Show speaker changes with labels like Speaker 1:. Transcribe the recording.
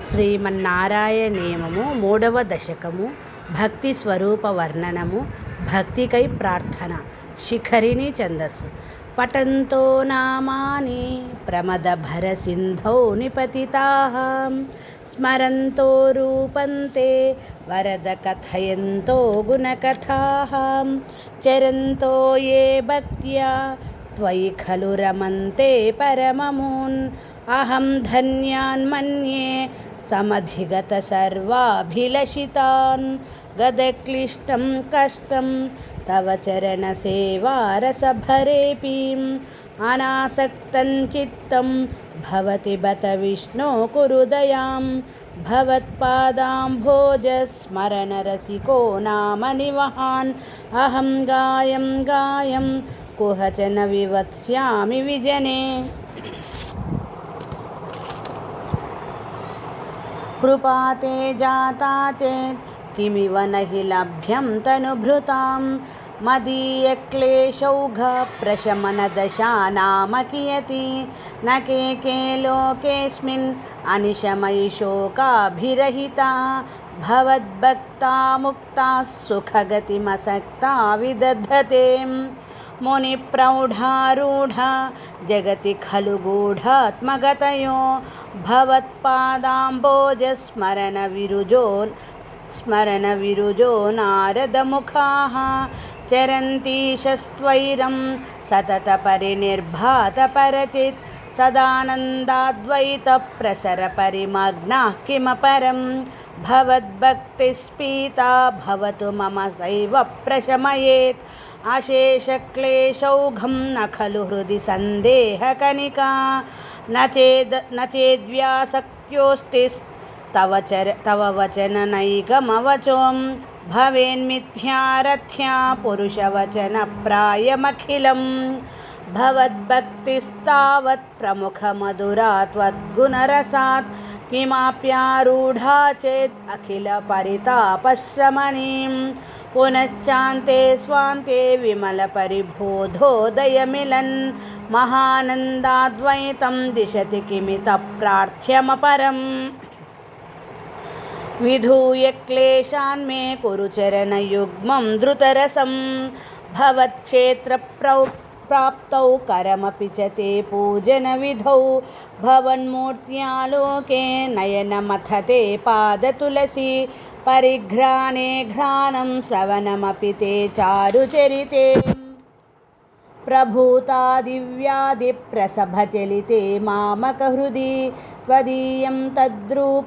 Speaker 1: శ్రీమన్నారాయణేమము 3వ దశకము భక్తి స్వరూప వర్ణనము భక్తికై ప్రార్థన శిఖరిణి ఛందస్సు పఠంతో నామాని ప్రమదభర సింధౌ నిపతితాః స్మరంతో రూపంతే వరద కథయంతో గుణకథాః చరంతో ఏ భక్త్యా త్వయి ఖలు రమంతే పరమమూన్ అహం ధన్యాన్ మన్యే సమధిగత సర్వాభిలషితాన్ గదక్లిష్టం కష్టం తవ చరణ సేవారసభరేపి అనాసక్తం చిత్తం భవతి బత విష్ణో కురు దయాం భవత్పాదాంభోజస్మరణరసికో నామ నివహాన్ అహం గాయం కుహచన వివత్స్యామి విజనే కృపాతే జాతా చేత్ కిమివ నహి లభ్యం తనుభృతాం మదీయక్లేశౌఘ ప్రశమన దశా నామ కియతి నకేకే లోకేస్మిన్ అనిశమయి శోకాభిరహితా భవద్భక్తా ముక్తా సుఖగతిమసక్తా విదధతే మునిప్రౌఢారూఢ జగతి ఖలు గూఢాత్మగతయో భవత్పాదాంబోజస్మరణ విరుజో నారదముఖాః చరంతీశస్త్వైరం సతత పరినిర్భాత పరచిత్ సదానందాద్వైత ప్రసర పరిమగ్నాః కిమపరం భవద్భక్తిస్పీతా భవతు మమ సైవ ప్రశమయేత్ అశేషక్లేశౌఘం న ఖలు హృది సందేహకనికా నచేద్వ్యాసక్త్యోస్తి తవ వచననైకమవచోం భవేన్మిథ్యారథ్యా పురుషవచనప్రాయమఖిలం భవద్భక్తిస్తావత్ ప్రముఖమధురా త్వద్గుణరసాత్ కిమాప్యారూఢా చేద్ అఖిల పరితాపశ్రమణీం పునశ్చాంతే స్వాంతే విమల పరిబోధోదయమిలన్ మహానందాద్వైతం దిశతి కిమిత ప్రార్థ్యమపరం విధూయ క్లేశాన్ మే కురు చరణయుగ్మం ధృతరసం భవత్క్షేత్ర ప్రాప్తౌ కరమపి చ తే పూజన విధౌ భవన్మూర్త్యాలోకే నయనమథతే పాదతులసి పరిఘ్రాణే ఘ్రాణం శ్రవణమపి తే చారుచరితే ప్రభూతాదివ్యాదిప్రసభచలితే మామక హృది త్వదీయం తద్రూప